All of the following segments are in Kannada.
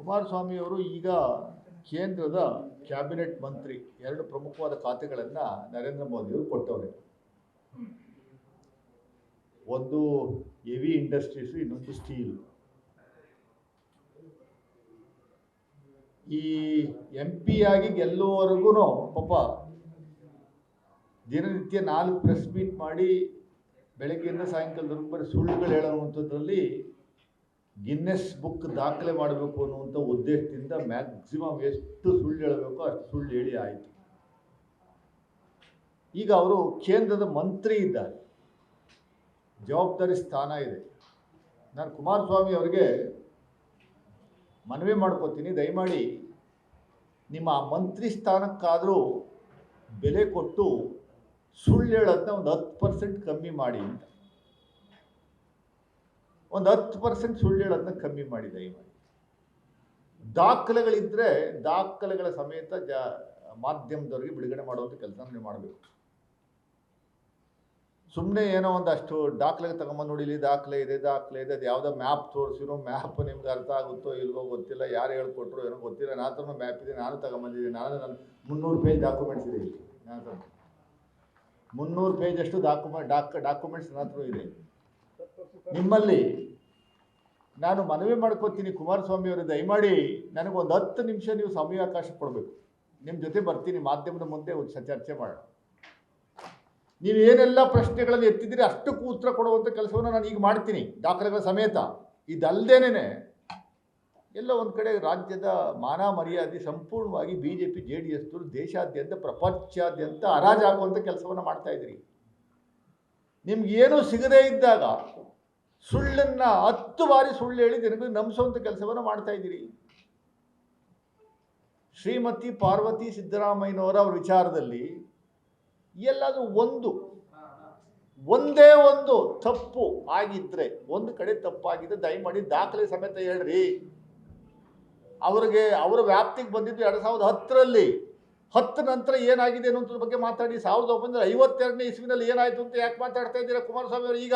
ಕುಮಾರಸ್ವಾಮಿಯವರು ಈಗ ಕೇಂದ್ರದ ಕ್ಯಾಬಿನೆಟ್ ಮಂತ್ರಿ, ಎರಡು ಪ್ರಮುಖವಾದ ಖಾತೆಗಳನ್ನು ನರೇಂದ್ರ ಮೋದಿಯವರು ಕೊಟ್ಟವ್ರೆ. ಒಂದು ಹೆವಿ ಇಂಡಸ್ಟ್ರೀಸ್, ಇನ್ನೊಂದು ಸ್ಟೀಲ್. ಈ MP ಆಗಿ ಗೆಲ್ಲುವವರೆಗೂ ಪಾಪ ದಿನನಿತ್ಯ 4 ಪ್ರೆಸ್ ಮೀಟ್ ಮಾಡಿ ಬೆಳಗ್ಗೆಯಿಂದ ಸಾಯಂಕಾಲದವರೆಗೂ ಬರೀ ಸುಳ್ಳುಗಳು ಹೇಳುವಂಥದ್ರಲ್ಲಿ ಗಿನ್ನೆಸ್ ಬುಕ್ ದಾಖಲೆ ಮಾಡಬೇಕು ಅನ್ನುವಂಥ ಉದ್ದೇಶದಿಂದ ಮ್ಯಾಕ್ಸಿಮಮ್ ಎಷ್ಟು ಸುಳ್ಳು ಹೇಳಬೇಕೋ ಅಷ್ಟು ಸುಳ್ಳು ಹೇಳಿ ಆಯಿತು. ಈಗ ಅವರು ಕೇಂದ್ರದ ಮಂತ್ರಿ ಇದ್ದಾರೆ, ಜವಾಬ್ದಾರಿ ಸ್ಥಾನ ಇದೆ. ನಾನು ಕುಮಾರಸ್ವಾಮಿ ಅವರಿಗೆ ಮನವಿ ಮಾಡ್ಕೋತೀನಿ, ದಯಮಾಡಿ ನಿಮ್ಮ ಆ ಮಂತ್ರಿ ಸ್ಥಾನಕ್ಕಾದರೂ ಬೆಲೆ ಕೊಟ್ಟು ಸುಳ್ಳು ಹೇಳೋದನ್ನ ಒಂದು 10% ಕಮ್ಮಿ ಮಾಡಿ ಅಂತ. ಒಂದು 10% ಸುಳ್ಳು ಹೇಳೋದನ್ನ ಕಮ್ಮಿ ಮಾಡಿ ದಯಮಾಡಿ. ದಾಖಲೆಗಳಿದ್ದರೆ ದಾಖಲೆಗಳ ಸಮೇತ ಮಾಧ್ಯಮದವರಿಗೆ ಬಿಡುಗಡೆ ಮಾಡುವಂಥ ಕೆಲಸ ನೀವು ಮಾಡಬೇಕು. ಸುಮ್ಮನೆ ಏನೋ ಒಂದಷ್ಟು ದಾಖಲೆ ತಗೊಂಬಂದು ನೋಡಿ, ಇಲ್ಲಿ ದಾಖಲೆ ಇದೆ ಅದು ಯಾವುದೋ ಮ್ಯಾಪ್ ತೋರಿಸಿರೋ ಮ್ಯಾಪ್ ನಿಮ್ಗೆ ಅರ್ಥ ಆಗುತ್ತೋ ಇಲ್ವೋ ಗೊತ್ತಿಲ್ಲ, ಯಾರು ಹೇಳ್ಕೊಟ್ರು ಏನೋ ಗೊತ್ತಿಲ್ಲ. ನಾನು ಮ್ಯಾಪ್ ಇದೆ, ನಾನು ತಗೊಂಬಂದಿದ್ದೀನಿ. ನಾನು 300 ಪೇಜ್ ಡಾಕ್ಯುಮೆಂಟ್ಸ್ ಇದೆ ಇಲ್ಲಿ. ನಾನು 300 ಪೇಜಷ್ಟು ಡಾಕ್ಯುಮೆಂಟ್ಸ್ ನನ್ನ ಹತ್ರ ಇದೆ. ನಿಮ್ಮಲ್ಲಿ ನಾನು ಮನವಿ ಮಾಡ್ಕೋತೀನಿ, ಕುಮಾರಸ್ವಾಮಿ ಅವರು ದಯಮಾಡಿ ನನಗೊಂದು 10 ನಿಮಿಷ ನೀವು ಸಮಯಾವಕಾಶ ಕೊಡಬೇಕು. ನಿಮ್ಮ ಜೊತೆ ಬರ್ತೀನಿ, ಮಾಧ್ಯಮದ ಮುಂದೆ ಚರ್ಚೆ ಮಾಡೋಣ. ನೀವು ಏನೆಲ್ಲ ಪ್ರಶ್ನೆಗಳನ್ನು ಎತ್ತಿದ್ದೀರಿ ಅಷ್ಟಕ್ಕೂ ಉತ್ತರ ಕೊಡುವಂಥ ಕೆಲಸವನ್ನು ನಾನು ಈಗ ಮಾಡ್ತೀನಿ, ದಾಖಲೆಗಳ ಸಮೇತ. ಇದಲ್ಲದೇನೆ ಎಲ್ಲ ಒಂದು ಕಡೆ ರಾಜ್ಯದ ಮಾನ ಮರ್ಯಾದೆ ಸಂಪೂರ್ಣವಾಗಿ BJP JDS ದೇಶಾದ್ಯಂತ ಪ್ರಪಂಚಾದ್ಯಂತ ಹರಾಜು ಹಾಕುವಂಥ ಕೆಲಸವನ್ನು ಮಾಡ್ತಾ ಇದ್ದೀರಿ. ನಿಮ್ಗೇನೂ ಸಿಗದೇ ಇದ್ದಾಗ ಸುಳ್ಳನ್ನು 10 ಬಾರಿ ಸುಳ್ಳು ಹೇಳಿ ಜನಗಳಿಗೆ ನಂಬಿಸುವಂಥ ಕೆಲಸವನ್ನು ಮಾಡ್ತಾ ಇದ್ದೀರಿ. ಶ್ರೀಮತಿ ಪಾರ್ವತಿ ಸಿದ್ದರಾಮಯ್ಯನವರ ಅವ್ರ ವಿಚಾರದಲ್ಲಿ ಎಲ್ಲಾದರೂ ಒಂದೇ ಒಂದು ತಪ್ಪು ಆಗಿದ್ರೆ, ಒಂದು ಕಡೆ ತಪ್ಪಾಗಿದೆ, ದಯಮಾಡಿ ದಾಖಲೆ ಸಮೇತ ಹೇಳ್ರಿ. ಅವರ ವ್ಯಾಪ್ತಿಗೆ ಬಂದಿದ್ದು 2010ರಲ್ಲಿ. 10 ನಂತರ ಏನಾಗಿದೆ ಅನ್ನೋದ್ರ ಬಗ್ಗೆ ಮಾತಾಡಿ. 1952ನೇ ಇಸ್ವಿನಲ್ಲಿ ಏನಾಯಿತು ಅಂತ ಯಾಕೆ ಮಾತಾಡ್ತಾ ಇದ್ದೀರಾ ಕುಮಾರಸ್ವಾಮಿ ಅವರು? ಈಗ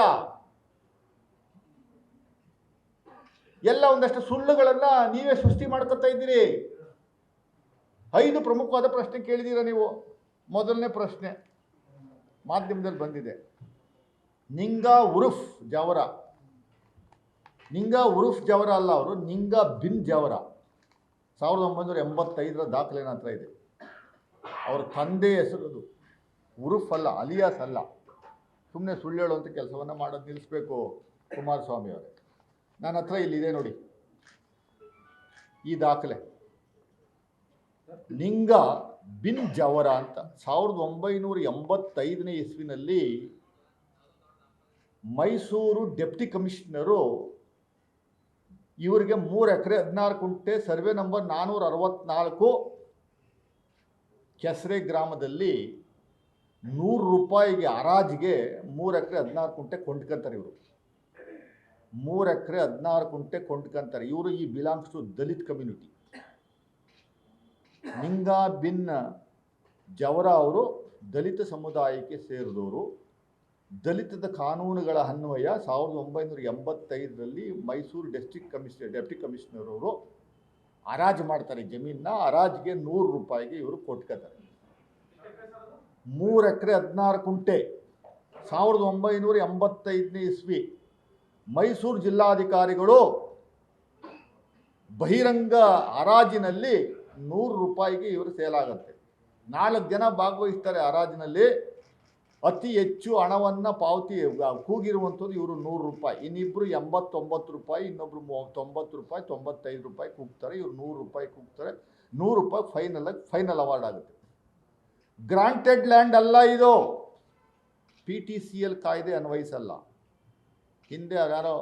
ಎಲ್ಲ ಒಂದಷ್ಟು ಸುಳ್ಳುಗಳನ್ನು ನೀವೇ ಸೃಷ್ಟಿ ಮಾಡ್ಕೊತಾ ಇದ್ದೀರಿ. 5 ಪ್ರಮುಖವಾದ ಪ್ರಶ್ನೆ ಕೇಳಿದ್ದೀರಾ ನೀವು. ಮೊದಲನೇ ಪ್ರಶ್ನೆ ಮಾಧ್ಯಮದಲ್ಲಿ ಬಂದಿದೆ, ನಿಂಗಾ ಉರುಫ್ ಜವರ. ನಿಂಗಾ ಉರುಫ್ ಜವರ ಅಲ್ಲ, ಅವರು ನಿಂಗಾ ಬಿನ್ ಜವರ. 1985ರ ದಾಖಲೆ ಹತ್ರ ಇದೆ. ಅವ್ರ ತಂದೆ ಹೆಸರು ಉರುಫ್ ಅಲ್ಲ, ಅಲಿಯಾಸ್ ಅಲ್ಲ. ಸುಮ್ಮನೆ ಸುಳ್ಳು ಹೇಳುವಂಥ ಕೆಲಸವನ್ನು ಮಾಡೋದು ನಿಲ್ಲಿಸ್ಬೇಕು ಕುಮಾರಸ್ವಾಮಿ ಅವರೇ. ನನ್ನ ಹತ್ರ ಇಲ್ಲಿದೆ ನೋಡಿ ಈ ದಾಖಲೆ. ನಿಂಗಾ ಬಿನ್ ಜವರ ಅಂತ 1985ನೇ ಇಸ್ವಿನಲ್ಲಿ ಮೈಸೂರು ಡೆಪ್ಟಿ ಕಮಿಷನರು ಇವರಿಗೆ 3 ಎಕರೆ 16 ಗುಂಟೆ ಸರ್ವೆ ನಂಬರ್ 464 ಕೆಸರೆ ಗ್ರಾಮದಲ್ಲಿ 100 ರೂಪಾಯಿಗೆ ಹರಾಜಿಗೆ 3 ಎಕರೆ 16 ಗುಂಟೆ ಕೊಂಡ್ಕೊಂತಾರೆ. ಇವರು 3 ಎಕರೆ 16 ಗುಂಟೆ ಕೊಂಡ್ಕೊಂತಾರೆ. ಇವರು ಈ belongs to Dalit community. Ninga ಬಿನ್ ಜವರ ಅವರು ದಲಿತ ಸಮುದಾಯಕ್ಕೆ ಸೇರಿದವರು. ದಲಿತದ ಕಾನೂನುಗಳ ಅನ್ವಯ 1985ರಲ್ಲಿ ಮೈಸೂರು ಡೆಪ್ಟಿ ಕಮಿಷನರ್ ಅವರು ಹರಾಜು ಮಾಡ್ತಾರೆ ಜಮೀನನ್ನ. ಹರಾಜಿಗೆ 100 ರೂಪಾಯಿಗೆ ಇವರು ಕೊಟ್ಕೋತಾರೆ. 3 ಎಕರೆ 16 ಗುಂಟೆ 1985ನೇ ಇಸ್ವಿ ಮೈಸೂರು ಜಿಲ್ಲಾಧಿಕಾರಿಗಳು ಬಹಿರಂಗ ಹರಾಜಿನಲ್ಲಿ 100 ರೂಪಾಯಿಗೆ ಇವರು ಸೇಲ್ ಆಗುತ್ತೆ. 4 ಜನ ಭಾಗವಹಿಸ್ತಾರೆ ಹರಾಜಿನಲ್ಲಿ. ಅತಿ ಹೆಚ್ಚು ಹಣವನ್ನು ಪಾವತಿ ಕೂಗಿರುವಂಥದ್ದು ಇವರು 100 ರೂಪಾಯಿ. ಇನ್ನಿಬ್ಬರು 89 ರೂಪಾಯಿ, ಇನ್ನೊಬ್ಬರು 90 ರೂಪಾಯಿ, 95 ರೂಪಾಯಿ ಕೂಗ್ತಾರೆ. ಇವರು 100 ರೂಪಾಯಿ ಕೂಗ್ತಾರೆ. 100 ರೂಪಾಯಿ ಫೈನಲ್ ಅವಾರ್ಡ್ ಆಗುತ್ತೆ. ಗ್ರಾಂಟೆಡ್ ಲ್ಯಾಂಡ್ ಅಲ್ಲ ಇದು, PTCL ಕಾಯ್ದೆ ಅನ್ವಯಿಸಲ್ಲ. ಹಿಂದೆ ಯಾರೋ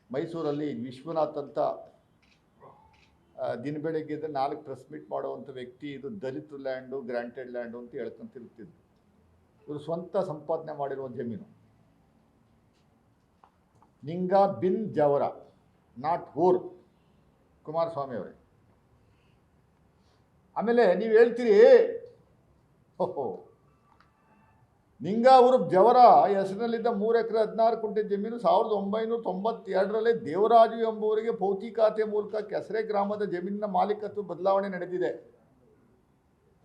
ಮೈಸೂರಲ್ಲಿ ವಿಶ್ವನಾಥ್ ಅಂತ ದಿನ ಬೆಳಗ್ಗೆ 4 ಪ್ರೆಸ್ ಮೀಟ್ ಮಾಡುವಂಥ ವ್ಯಕ್ತಿ, ಇದು ದಲಿತ ಲ್ಯಾಂಡು ಗ್ರಾಂಟೆಡ್ ಲ್ಯಾಂಡು ಅಂತ ಹೇಳ್ಕೊಂತಿರ್ತಿದ್ರು. ಇವರು ಸ್ವಂತ ಸಂಪಾದನೆ ಮಾಡಿರುವ ಜಮೀನು. ನಿಂಗಾ ಬಿನ್ ಜವರ, ನಾಟ್ ಊರ್, ಕುಮಾರಸ್ವಾಮಿ ಅವರೇ. ಆಮೇಲೆ ನೀವು ಹೇಳ್ತೀರಿ, ಓಹೋ ನಿಂಗ ಅವರು ಜವರ ಹೆಸರಿನಲ್ಲಿದ್ದ 3 ಎಕರೆ 16 ಕುಂಟೆ ಜಮೀನು 1992ರಲ್ಲಿ ದೇವರಾಜು ಎಂಬುವರಿಗೆ ಭೌತಿಕಾತೆ ಮೂಲಕ ಕೆಸರೆ ಗ್ರಾಮದ ಜಮೀನಿನ ಮಾಲೀಕತ್ವ ಬದಲಾವಣೆ ನಡೆದಿದೆ.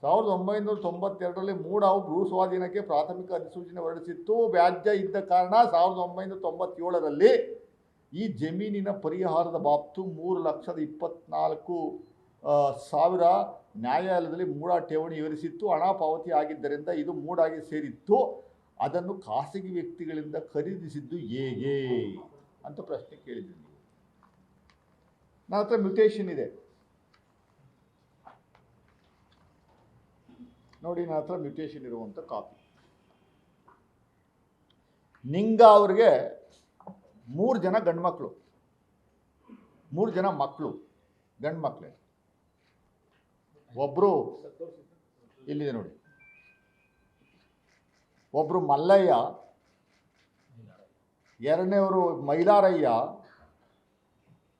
1992ರಲ್ಲಿ ಮೂಡಾವು ಭೂ ಸ್ವಾಧೀನಕ್ಕೆ ಪ್ರಾಥಮಿಕ ಅಧಿಸೂಚನೆ ಹೊರಡಿಸಿತ್ತು. ವ್ಯಾಜ್ಯ ಇದ್ದ ಕಾರಣ 1997ರಲ್ಲಿ ಈ ಜಮೀನಿನ ಪರಿಹಾರದ ಬಾಬ್ತು 3,24,000 ನ್ಯಾಯಾಲಯದಲ್ಲಿ ಮೂಡಾ ಠೇವಣಿ ವಿವರಿಸಿತ್ತು. ಹಣ ಪಾವತಿ ಆಗಿದ್ದರಿಂದ ಇದು ಮೂಡಾಗಿ ಸೇರಿತ್ತು. ಅದನ್ನು ಖಾಸಗಿ ವ್ಯಕ್ತಿಗಳಿಂದ ಖರೀದಿಸಿದ್ದು ಹೇಗೆ ಅಂತ ಪ್ರಶ್ನೆ ಕೇಳಿದ್ದೀನಿ. ನನ್ನ ಹತ್ರ ಮ್ಯೂಟೇಷನ್ ಇದೆ ನೋಡಿ, ನನ್ನ ಹತ್ರ ಮ್ಯೂಟೇಷನ್ ಇರುವಂಥ ಕಾಪಿ. ನಿಂಗ ಅವ್ರಿಗೆ 3 ಜನ ಗಂಡು ಮಕ್ಕಳು, 3 ಜನ ಮಕ್ಕಳು ಗಂಡು ಮಕ್ಕಳೇ. ಒಬ್ಬರು ಇಲ್ಲಿದೆ ನೋಡಿ, ಒಬ್ಬರು ಮಲ್ಲಯ್ಯ, ಎರಡನೇವರು ಮೈಲಾರಯ್ಯ,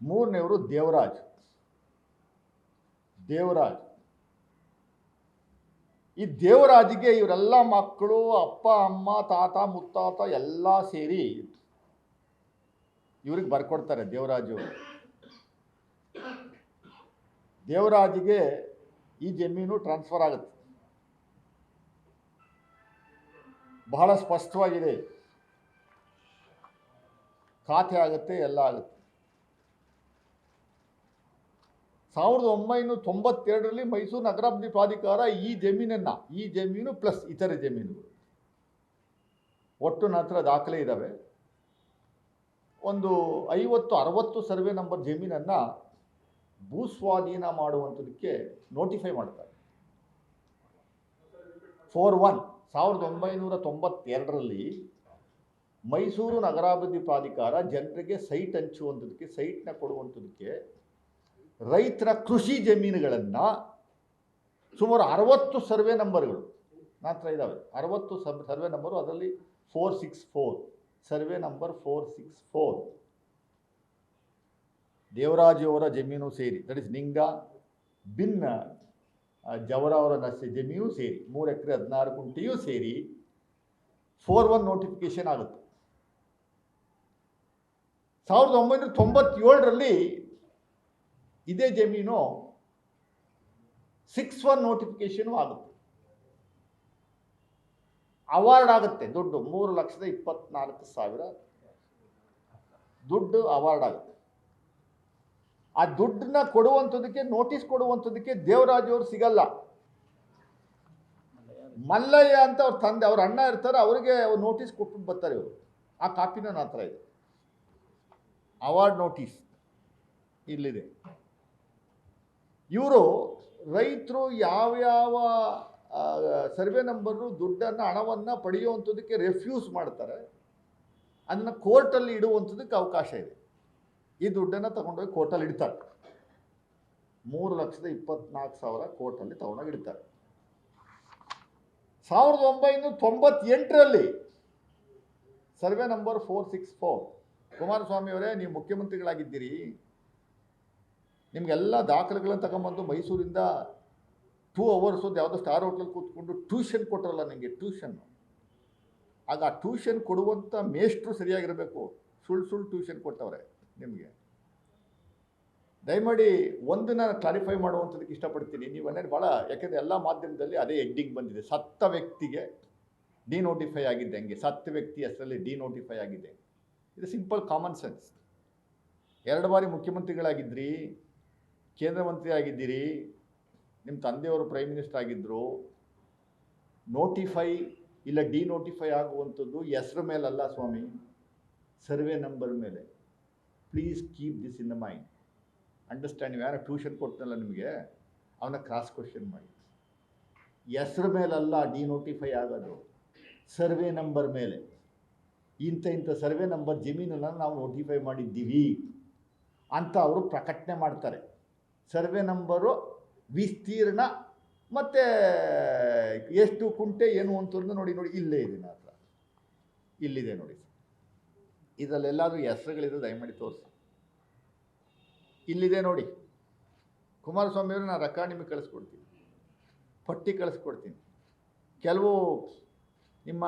ಮೂರನೇವರು ದೇವರಾಜ್. ಈ ದೇವರಾಜಿಗೆ ಇವರೆಲ್ಲ ಮಕ್ಕಳು, ಅಪ್ಪ ಅಮ್ಮ ತಾತ ಮುತ್ತಾತ ಎಲ್ಲ ಸೇರಿ ಇವ್ರಿಗೆ ಬರ್ಕೊಡ್ತಾರೆ. ದೇವರಾಜಿಗೆ ಈ ಜಮೀನು ಟ್ರಾನ್ಸ್ಫರ್ ಆಗುತ್ತೆ. ಬಹಳ ಸ್ಪಷ್ಟವಾಗಿದೆ, ಖಾತೆ ಆಗುತ್ತೆ, ಎಲ್ಲ ಆಗುತ್ತೆ. 1992ರಲ್ಲಿ ಮೈಸೂರು ನಗರಾಭಿವೃದ್ಧಿ ಪ್ರಾಧಿಕಾರ ಈ ಜಮೀನು ಪ್ಲಸ್ ಇತರೆ ಜಮೀನುಗಳು ಒಟ್ಟು ನಂತರ ದಾಖಲೆ ಇದ್ದಾವೆ. ಒಂದು 50-60 ಸರ್ವೆ ನಂಬರ್ ಜಮೀನನ್ನು ಭೂಸ್ವಾಧೀನ ಮಾಡುವಂಥದಕ್ಕೆ ನೋಟಿಫೈ ಮಾಡ್ತಾರೆ. 1992ರಲ್ಲಿ ಮೈಸೂರು ನಗರಾಭಿವೃದ್ಧಿ ಪ್ರಾಧಿಕಾರ ಜನರಿಗೆ ಸೈಟ್ ಹಂಚುವಂಥದಕ್ಕೆ, ಸೈಟ್ನ ಕೊಡುವಂಥದಕ್ಕೆ ರೈತರ ಕೃಷಿ ಜಮೀನುಗಳನ್ನು ಸುಮಾರು 60 ಸರ್ವೆ ನಂಬರ್ಗಳು ಮಾತ್ರ ಇದ್ದಾವೆ. 60 ಸರ್ವೆ ನಂಬರು, ಅದರಲ್ಲಿ 464 ಸರ್ವೆ ನಂಬರ್ 464 ದೇವರಾಜಿಯವರ ಜಮೀನು ಸೇರಿ, ದಟ್ ಇಸ್ ನಿಂಗ ಬಿನ್ ಜವರ ಅವರ ಜಮೀನು ಸೇರಿ 3 ಎಕರೆ 16 ಕುಂಟೆಯೂ ಸೇರಿ 4-1 ನೋಟಿಫಿಕೇಶನ್ ಆಗುತ್ತೆ. 1997ರಲ್ಲಿ ಇದೇ ಜಮೀನು 6-1 ನೋಟಿಫಿಕೇಶನು ಆಗುತ್ತೆ. ಅವಾರ್ಡ್ ಆಗುತ್ತೆ, ದುಡ್ಡು 3,24,000 ದುಡ್ಡು ಅವಾರ್ಡ್ ಆಗುತ್ತೆ. ಆ ದುಡ್ಡನ್ನ ಕೊಡುವಂಥದಕ್ಕೆ, ನೋಟಿಸ್ ಕೊಡುವಂಥದಕ್ಕೆ ದೇವರಾಜ್ ಅವರು ಸಿಗಲ್ಲ. ಮಲ್ಲಯ್ಯ ಅಂತ ಅವ್ರ ತಂದೆ, ಅವ್ರ ಅಣ್ಣ ಇರ್ತಾರೆ, ಅವರಿಗೆ ನೋಟಿಸ್ ಕೊಟ್ಬಿಟ್ಟು ಬರ್ತಾರೆ ಇವರು. ಆ ಕಾಪಿನ ನನ್ನ ಹತ್ರ ಇದೆ, ಅವಾರ್ಡ್ ನೋಟಿಸ್ ಇಲ್ಲಿದೆ. ಇವರು ರೈತರು ಯಾವ್ಯಾವ ಸರ್ವೆ ನಂಬರು ದುಡ್ಡನ್ನು, ಹಣವನ್ನು ಪಡೆಯುವಂಥದ್ದಕ್ಕೆ ರೆಫ್ಯೂಸ್ ಮಾಡ್ತಾರೆ, ಅದನ್ನು ಕೋರ್ಟಲ್ಲಿ ಇಡುವಂಥದ್ದಕ್ಕೆ ಅವಕಾಶ ಇದೆ. ಈ ದುಡ್ಡನ್ನು ತಗೊಂಡೋಗಿ ಕೋರ್ಟಲ್ಲಿ ಇಡ್ತಾರೆ. 3,24,000 ಕೋರ್ಟಲ್ಲಿ ತಗೊಂಡೋಗಿ ಇಡ್ತಾರೆ. 1998ರಲ್ಲಿ ಸರ್ವೆ ನಂಬರ್ 464, ಕುಮಾರಸ್ವಾಮಿ ಅವರೇ, ನೀವು ಮುಖ್ಯಮಂತ್ರಿಗಳಾಗಿದ್ದೀರಿ, ನಿಮಗೆಲ್ಲ ದಾಖಲೆಗಳನ್ನು ತಗೊಂಬಂದು ಮೈಸೂರಿಂದ 2 ಅವರ್ಸ್ ಯಾವುದೋ ಸ್ಟಾರ್ ಹೋಟ್ಲಲ್ಲಿ ಕೂತ್ಕೊಂಡು ಟ್ಯೂಷನ್ ಕೊಟ್ಟರಲ್ಲ ನಿಮಗೆ, ಟ್ಯೂಷನ್ನು. ಆಗ ಆ ಟ್ಯೂಷನ್ ಕೊಡುವಂಥ ಮೇಷ್ಟ್ರು ಸರಿಯಾಗಿರಬೇಕು. ಸುಳ್ಳು ಟ್ಯೂಷನ್ ಕೊಟ್ಟವ್ರೆ ನಿಮಗೆ. ದಯಮಾಡಿ ಒಂದನ್ನು ಕ್ಲಾರಿಫೈ ಮಾಡುವಂಥದ್ದಕ್ಕೆ ಇಷ್ಟಪಡ್ತೀನಿ. ನೀವು ಅನ್ನೋದು ಭಾಳ, ಯಾಕೆಂದರೆ ಎಲ್ಲ ಮಾಧ್ಯಮದಲ್ಲಿ ಅದೇ ಹೆಡ್ಡಿಂಗ್ ಬಂದಿದೆ, ಸತ್ತ ವ್ಯಕ್ತಿಗೆ ಡಿನೋಟಿಫೈ ಆಗಿದೆ. ಹಂಗೆ ಸತ್ತ ವ್ಯಕ್ತಿ ಹೆಸರಲ್ಲಿ ಡಿನೋಟಿಫೈ ಆಗಿದೆ. ಇದು ಸಿಂಪಲ್ ಕಾಮನ್ ಸೆನ್ಸ್. 2 ಬಾರಿ ಮುಖ್ಯಮಂತ್ರಿಗಳಾಗಿದ್ದಿರಿ, ಕೇಂದ್ರ ಮಂತ್ರಿ ಆಗಿದ್ದೀರಿ, ನಿಮ್ಮ ತಂದೆಯವರು ಪ್ರೈಮ್ ಮಿನಿಸ್ಟರ್ ಆಗಿದ್ದರು. ನೋಟಿಫೈ ಇಲ್ಲ ಡಿನೋಟಿಫೈ ಆಗುವಂಥದ್ದು ಹೆಸರು ಮೇಲಲ್ಲ ಸ್ವಾಮಿ, ಸರ್ವೆ ನಂಬರ್ ಮೇಲೆ. Please keep this in the mind, understand. ನೀವು ಯಾರು ಟ್ಯೂಷನ್ ಕೊಡ್ತಲ್ಲ ನಿಮಗೆ, ಅವನ್ನ ಕ್ರಾಸ್ ಕ್ವಶನ್ ಮಾಡಿ. ಹೆಸರು ಮೇಲಲ್ಲ ಡಿನೋಟಿಫೈ ಆಗೋದು, ಸರ್ವೆ ನಂಬರ್ ಮೇಲೆ. ಇಂಥ ಸರ್ವೆ ನಂಬರ್ ಜಮೀನನ್ನು ನಾವು ನೋಟಿಫೈ ಮಾಡಿದ್ದೀವಿ ಅಂತ ಅವರು ಪ್ರಕಟಣೆ ಮಾಡ್ತಾರೆ. ಸರ್ವೆ ನಂಬರು, ವಿಸ್ತೀರ್ಣ ಮತ್ತು ಎಷ್ಟು ಕುಂಟೆ ಏನು ಅಂತಂದು ನೋಡಿ ಇಲ್ಲೇ ಇದೆ ನನ್ನ ಹತ್ರ, ಇಲ್ಲಿದೆ ನೋಡಿ. ಇದರಲ್ಲೆಲ್ಲಾದರೂ ಹೆಸರುಗಳಿದೆ, ದಯಮಾಡಿ ತೋರಿಸಿ. ಇಲ್ಲಿದೆ ನೋಡಿ. ಕುಮಾರಸ್ವಾಮಿಯವರು ನಾನು ರೆಕಾರ್ಡ್ ನಿಮಗೆ ಕಳಿಸ್ಕೊಡ್ತೀನಿ, ಪಟ್ಟಿ ಕಳಿಸ್ಕೊಡ್ತೀನಿ. ಕೆಲವು ನಿಮ್ಮ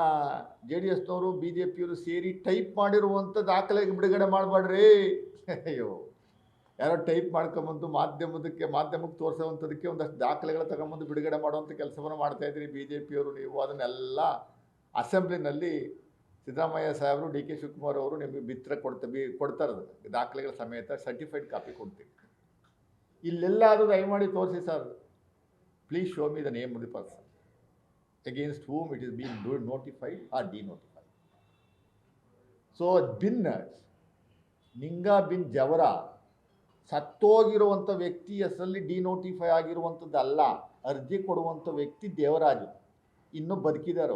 JDSನವರು BJPಯವರು ಸೇರಿ ಟೈಪ್ ಮಾಡಿರುವಂಥ ದಾಖಲೆಗೆ ಬಿಡುಗಡೆ ಮಾಡಬೇಡ್ರಿ. ಅಯ್ಯೋ, ಯಾರೋ ಟೈಪ್ ಮಾಡ್ಕೊಂಬಂದು ಮಾಧ್ಯಮಕ್ಕೆ ತೋರಿಸೋವಂಥದಕ್ಕೆ ಒಂದಷ್ಟು ದಾಖಲೆಗಳು ತಗೊಂಬಂದು ಬಿಡುಗಡೆ ಮಾಡುವಂಥ ಕೆಲಸವನ್ನು ಮಾಡ್ತಾಯಿದ್ರಿ BJPಯವರು. ನೀವು ಅದನ್ನೆಲ್ಲ ಅಸೆಂಬ್ಲಿನಲ್ಲಿ ಸಿದ್ದರಾಮಯ್ಯ ಸಾಹೇಬರು, DK ಶಿವಕುಮಾರ್ ಅವರು ನಿಮಗೆ ಕೊಡ್ತಾರೆ ದಾಖಲೆಗಳ ಸಮೇತ ಸರ್ಟಿಫೈಡ್ ಕಾಪಿ ಕೊಡ್ತೀವಿ. ಇಲ್ಲೆಲ್ಲಾದರೂ ದಯಮಾಡಿ ತೋರಿಸಿ sir. Please show me the name of the person against whom it is being notified or denotified. So Ninga ಬಿನ್ ಜವರ ಸತ್ತೋಗಿರುವಂಥ ವ್ಯಕ್ತಿ ಹೆಸರಲ್ಲಿ ಡಿನೋಟಿಫೈ ಆಗಿರುವಂಥದ್ದಲ್ಲ. ಅರ್ಜಿ ಕೊಡುವಂಥ ವ್ಯಕ್ತಿ ದೇವರಾಜು, ಇನ್ನೂ ಬದುಕಿದ್ದಾರೆ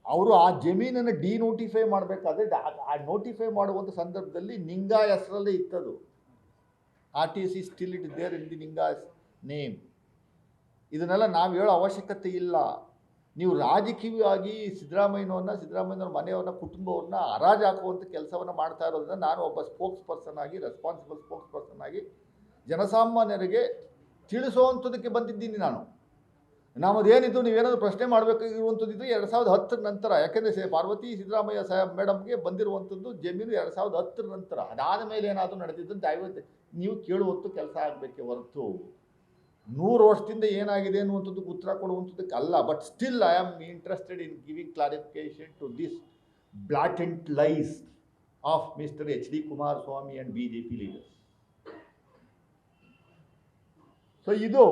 ಅವರು. ಆ ಜಮೀನನ್ನು ಡಿನೋಟಿಫೈ ಮಾಡಬೇಕಾದ್ರೆ ಆ ನೋಟಿಫೈ ಮಾಡುವಂಥ ಸಂದರ್ಭದಲ್ಲಿ ನಿಂಗಾ ಹೆಸರಲ್ಲೇ ಇತ್ತದು. RTC still it there in the Ninga's name. ಇದನ್ನೆಲ್ಲ ನಾವು ಹೇಳೋ ಅವಶ್ಯಕತೆ ಇಲ್ಲ. ನೀವು ರಾಜಕೀಯವಾಗಿ ಸಿದ್ದರಾಮಯ್ಯನವ್ರ ಮನೆಯವ್ರನ್ನ, ಕುಟುಂಬವ್ರನ್ನ ಹರಾಜು ಹಾಕುವಂಥ ಕೆಲಸವನ್ನು ಮಾಡ್ತಾ ಇರೋದ್ರಿಂದ ನಾನು ಒಬ್ಬ ಸ್ಪೋಕ್ಸ್ ಪರ್ಸನ್ ಆಗಿ, ರೆಸ್ಪಾನ್ಸಿಬಲ್ ಸ್ಪೋಕ್ಸ್ ಪರ್ಸನ್ ಆಗಿ ಜನಸಾಮಾನ್ಯರಿಗೆ ತಿಳಿಸೋವಂಥದ್ದಕ್ಕೆ ಬಂದಿದ್ದೀನಿ ನಾನು. ನಮ್ಮದೇನಿದ್ದು ನೀವೇನಾದರೂ ಪ್ರಶ್ನೆ ಮಾಡಬೇಕಾಗಿರುವಂಥದ್ದು 2010 ನಂತರ. ಯಾಕೆಂದರೆ ಪಾರ್ವತಿ ಸಿದ್ದರಾಮಯ್ಯ ಸಾಹೇಬ್ ಮೇಡಮ್ಗೆ ಬಂದಿರುವಂಥದ್ದು ಜಮೀನು 2010 ನಂತರ. ಅದಾದ ಮೇಲೆ ಏನಾದರೂ ನಡೆದಿದ್ದು ದಯವಿಟ್ಟು ನೀವು ಕೇಳುವಂಥ ಕೆಲಸ ಆಗಬೇಕೆ ಹೊರತು 100 ವರ್ಷದಿಂದ ಏನಾಗಿದೆ ಅನ್ನುವಂಥದ್ದಕ್ಕೆ ಉತ್ತರ ಕೊಡುವಂಥದ್ದಕ್ಕೆ ಅಲ್ಲ. But still I am interested in giving clarification to this blatant lies of mister HD Kumaraswamy and BJP leaders. So ಇದು